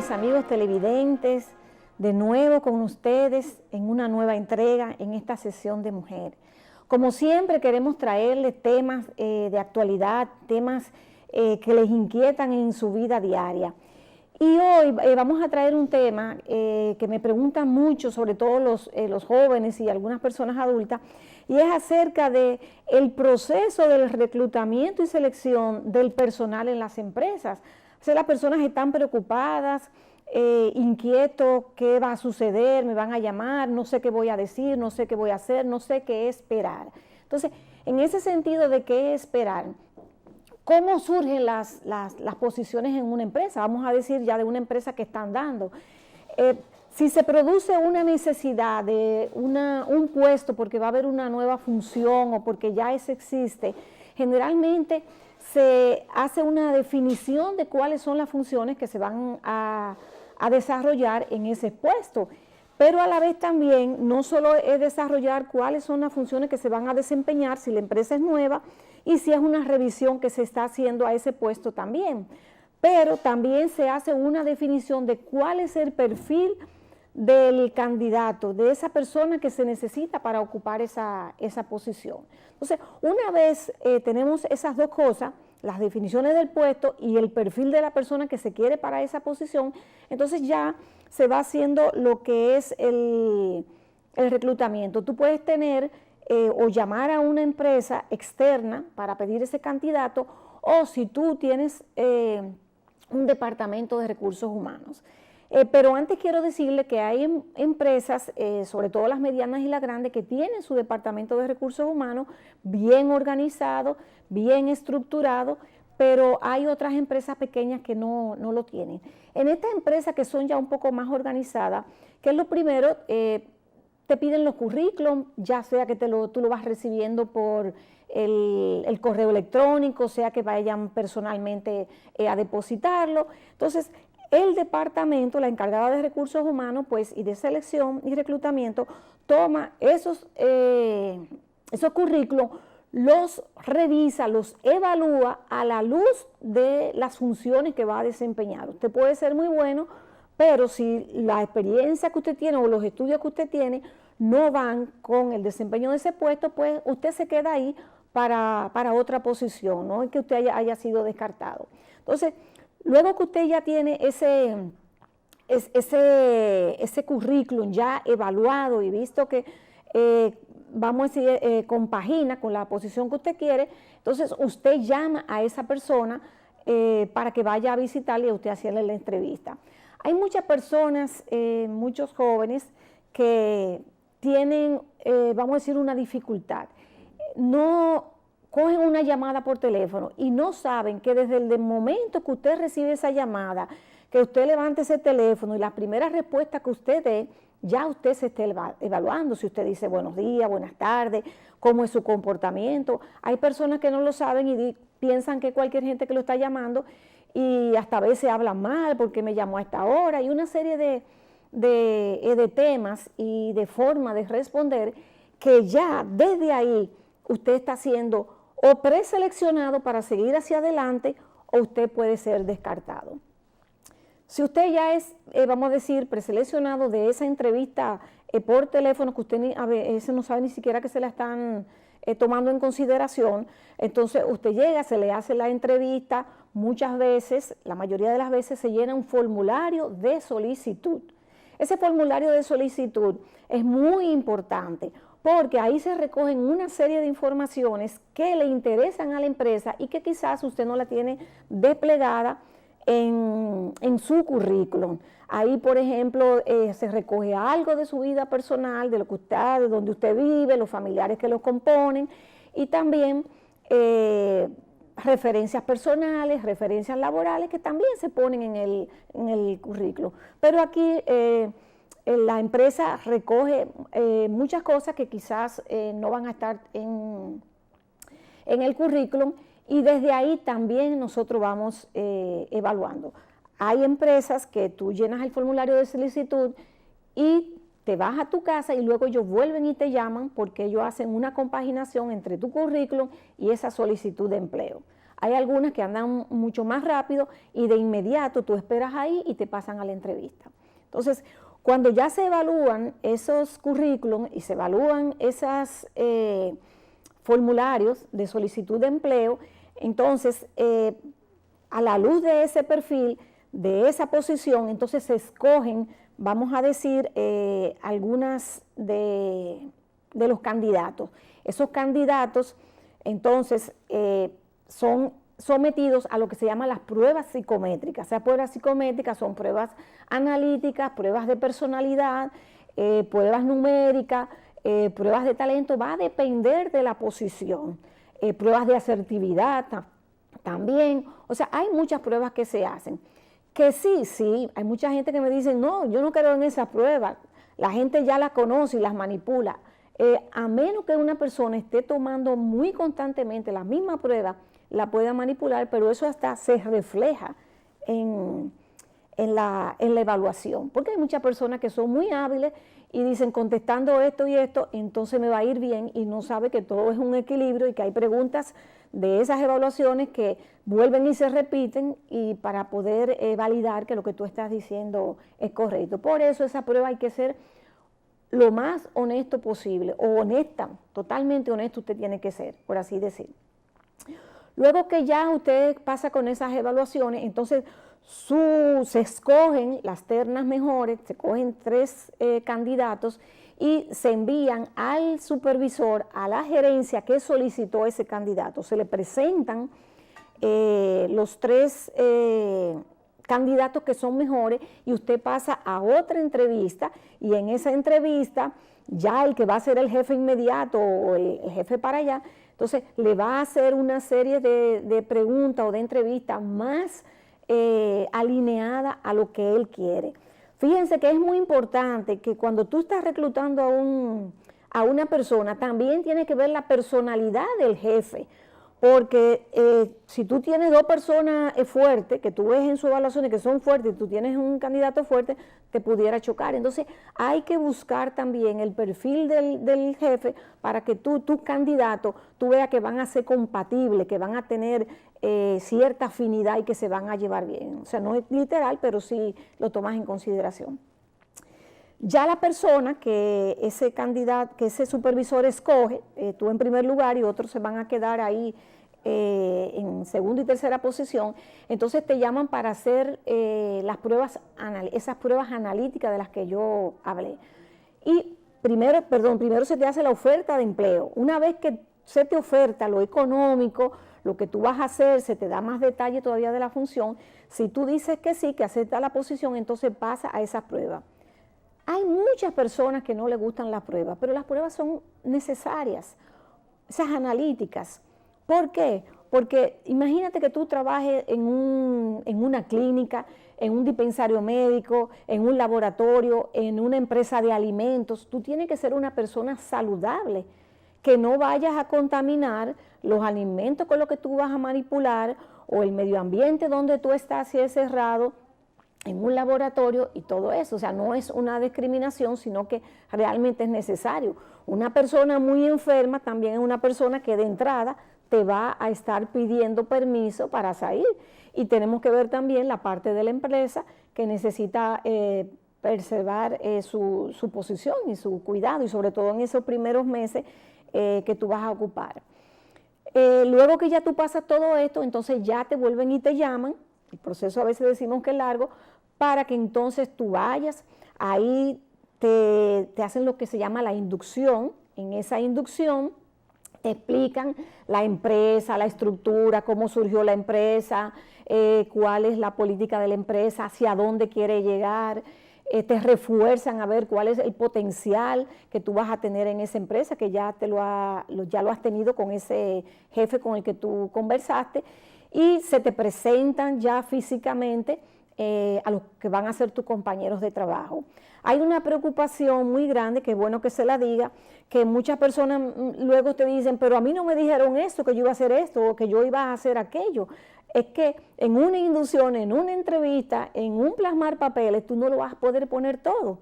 mis amigos televidentes, de nuevo con ustedes en una nueva entrega en esta sesión de mujer. Como siempre queremos traerles temas de actualidad, temas que les inquietan en su vida diaria. Y hoy vamos a traer un tema que me preguntan mucho, sobre todo los jóvenes y algunas personas adultas, y es acerca del proceso del reclutamiento y selección del personal en las empresas. O sea, las personas están preocupadas, inquietos, ¿qué va a suceder? ¿Me van a llamar? No sé qué voy a decir, no sé qué voy a hacer, no sé qué esperar. Entonces, en ese sentido de qué esperar, ¿cómo surgen las posiciones en una empresa? Vamos a decir ya de una empresa que están dando. Si se produce una necesidad de un puesto porque va a haber una nueva función o porque ya ese existe, generalmente se hace una definición de cuáles son las funciones que se van a desarrollar en ese puesto, pero a la vez también no solo es desarrollar cuáles son las funciones que se van a desempeñar si la empresa es nueva y si es una revisión que se está haciendo a ese puesto también, pero también se hace una definición de cuál es el perfil del candidato, de esa persona que se necesita para ocupar esa posición. Entonces, una vez tenemos esas dos cosas, las definiciones del puesto y el perfil de la persona que se quiere para esa posición, entonces ya se va haciendo lo que es el reclutamiento. Tú puedes tener o llamar a una empresa externa para pedir ese candidato, o si tú tienes un departamento de recursos humanos. Pero antes quiero decirle que hay empresas, sobre todo las medianas y las grandes, que tienen su departamento de recursos humanos bien organizado, bien estructurado, pero hay otras empresas pequeñas que no lo tienen. En estas empresas que son ya un poco más organizadas, ¿qué es lo primero? Te piden los currículums, ya sea que tú lo vas recibiendo por el correo electrónico, sea que vayan personalmente a depositarlo. Entonces, el departamento, la encargada de recursos humanos, pues, y de selección y reclutamiento, toma esos currículos, los revisa, los evalúa a la luz de las funciones que va a desempeñar. Usted puede ser muy bueno, pero si la experiencia que usted tiene o los estudios que usted tiene no van con el desempeño de ese puesto, pues usted se queda ahí para otra posición, no es que usted haya sido descartado. Entonces, luego que usted ya tiene ese currículum ya evaluado y visto que, vamos a decir, compagina con la posición que usted quiere, entonces usted llama a esa persona para que vaya a visitarle y a usted hacerle la entrevista. Hay muchas personas, muchos jóvenes que tienen, vamos a decir, una dificultad. No cogen una llamada por teléfono y no saben que desde el momento que usted recibe esa llamada, que usted levante ese teléfono y la primera respuesta que usted dé, ya usted se está evaluando. Si usted dice buenos días, buenas tardes, cómo es su comportamiento. Hay personas que no lo saben y piensan que cualquier gente que lo está llamando, y hasta a veces hablan mal porque me llamó a esta hora, y una serie de temas y de forma de responder que ya desde ahí usted está siendo o preseleccionado para seguir hacia adelante, o usted puede ser descartado. Si usted ya es, vamos a decir, preseleccionado de esa entrevista por teléfono, que usted a veces no sabe ni siquiera que se la están tomando en consideración, entonces usted llega, se le hace la entrevista, muchas veces, la mayoría de las veces se llena un formulario de solicitud. Ese formulario de solicitud es muy importante, porque ahí se recogen una serie de informaciones que le interesan a la empresa y que quizás usted no la tiene desplegada en su currículum. Ahí, por ejemplo, se recoge algo de su vida personal, de lo que usted, de donde usted vive, los familiares que lo componen, y también referencias personales, referencias laborales que también se ponen en el currículum. Pero aquí la empresa recoge muchas cosas que quizás no van a estar en el currículum, y desde ahí también nosotros vamos evaluando. Hay empresas que tú llenas el formulario de solicitud y te vas a tu casa y luego ellos vuelven y te llaman porque ellos hacen una compaginación entre tu currículum y esa solicitud de empleo. Hay algunas que andan mucho más rápido y de inmediato tú esperas ahí y te pasan a la entrevista. Entonces, cuando ya se evalúan esos currículums y se evalúan esos formularios de solicitud de empleo, entonces, a la luz de ese perfil, de esa posición, entonces se escogen, vamos a decir, algunas de los candidatos. Esos candidatos, entonces, son sometidos a lo que se llama las pruebas psicométricas. Esas pruebas psicométricas son pruebas analíticas, pruebas de personalidad, pruebas numéricas, pruebas de talento, va a depender de la posición. Pruebas de asertividad también. O sea, hay muchas pruebas que se hacen. Que sí, hay mucha gente que me dice, no, yo no creo en esas pruebas, la gente ya las conoce y las manipula. A menos que una persona esté tomando muy constantemente la misma prueba, la pueda manipular, pero eso hasta se refleja en la evaluación, porque hay muchas personas que son muy hábiles y dicen contestando esto y esto, entonces me va a ir bien, y no sabe que todo es un equilibrio y que hay preguntas de esas evaluaciones que vuelven y se repiten y para poder validar que lo que tú estás diciendo es correcto. Por eso esa prueba hay que ser lo más honesto posible, o honesta, totalmente honesto usted tiene que ser, por así decir. Luego que ya usted pasa con esas evaluaciones, entonces se escogen las ternas mejores, se cogen 3 candidatos y se envían al supervisor, a la gerencia que solicitó ese candidato. Se le presentan los 3 candidatos que son mejores y usted pasa a otra entrevista, y en esa entrevista ya el que va a ser el jefe inmediato o el jefe para allá, entonces le va a hacer una serie de preguntas o de entrevistas más alineada a lo que él quiere. Fíjense que es muy importante que cuando tú estás reclutando a una persona, también tiene que ver la personalidad del jefe, porque si tú tienes 2 personas fuertes, que tú ves en sus evaluaciones que son fuertes, y tú tienes un candidato fuerte, te pudiera chocar. Entonces hay que buscar también el perfil del jefe para que tu candidato, tú veas que van a ser compatibles, que van a tener cierta afinidad y que se van a llevar bien. O sea, no es literal, pero sí lo tomas en consideración. Ya la persona que ese candidato, que ese supervisor escoge, tú en primer lugar y otros se van a quedar ahí en segunda y tercera posición, entonces te llaman para hacer esas pruebas analíticas de las que yo hablé. Y primero se te hace la oferta de empleo. Una vez que se te oferta lo económico, lo que tú vas a hacer, se te da más detalle todavía de la función. Si tú dices que sí, que aceptas la posición, entonces pasa a esas pruebas. Hay muchas personas que no les gustan las pruebas, pero las pruebas son necesarias, esas analíticas. ¿Por qué? Porque imagínate que tú trabajes en una clínica, en un dispensario médico, en un laboratorio, en una empresa de alimentos. Tú tienes que ser una persona saludable, que no vayas a contaminar los alimentos con los que tú vas a manipular, o el medio ambiente donde tú estás, si es cerrado, en un laboratorio y todo eso. O sea, no es una discriminación, sino que realmente es necesario. Una persona muy enferma también es una persona que de entrada te va a estar pidiendo permiso para salir. Y tenemos que ver también la parte de la empresa que necesita preservar su posición y su cuidado, y sobre todo en esos primeros meses que tú vas a ocupar. Luego que ya tú pasas todo esto, entonces ya te vuelven y te llaman. El proceso a veces decimos que es largo, para que entonces tú vayas, ahí te hacen lo que se llama la inducción. En esa inducción te explican la empresa, la estructura, cómo surgió la empresa, cuál es la política de la empresa, hacia dónde quiere llegar, te refuerzan a ver cuál es el potencial que tú vas a tener en esa empresa, que ya lo has tenido con ese jefe con el que tú conversaste, y se te presentan ya físicamente a los que van a ser tus compañeros de trabajo. Hay una preocupación muy grande, que es bueno que se la diga, que muchas personas luego te dicen, pero a mí no me dijeron esto, que yo iba a hacer esto, o que yo iba a hacer aquello. Es que en una inducción, en una entrevista, en un plasmar papeles, tú no lo vas a poder poner todo,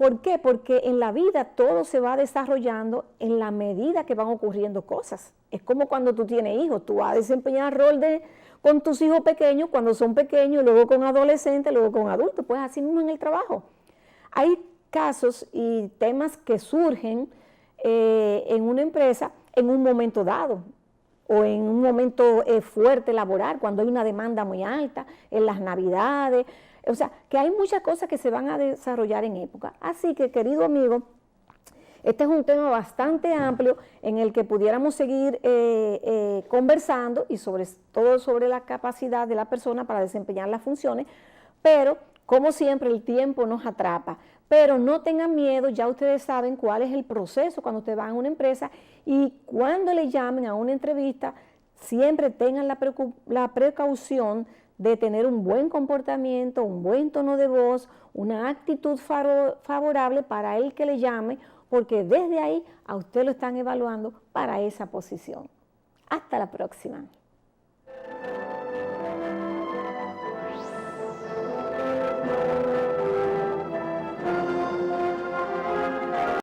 ¿Por qué? Porque en la vida todo se va desarrollando en la medida que van ocurriendo cosas. Es como cuando tú tienes hijos, tú vas a desempeñar el rol con tus hijos pequeños cuando son pequeños, luego con adolescentes, luego con adultos, pues así mismo en el trabajo. Hay casos y temas que surgen en una empresa en un momento dado o en un momento fuerte laboral, cuando hay una demanda muy alta, en las navidades, o sea, que hay muchas cosas que se van a desarrollar en época. Así que, querido amigo, este es un tema bastante amplio en el que pudiéramos seguir conversando y sobre todo sobre la capacidad de la persona para desempeñar las funciones, pero como siempre el tiempo nos atrapa. Pero no tengan miedo, ya ustedes saben cuál es el proceso cuando ustedes van a una empresa y cuando le llamen a una entrevista, siempre tengan la precaución de tener un buen comportamiento, un buen tono de voz, una actitud favorable para el que le llame, porque desde ahí a usted lo están evaluando para esa posición. Hasta la próxima.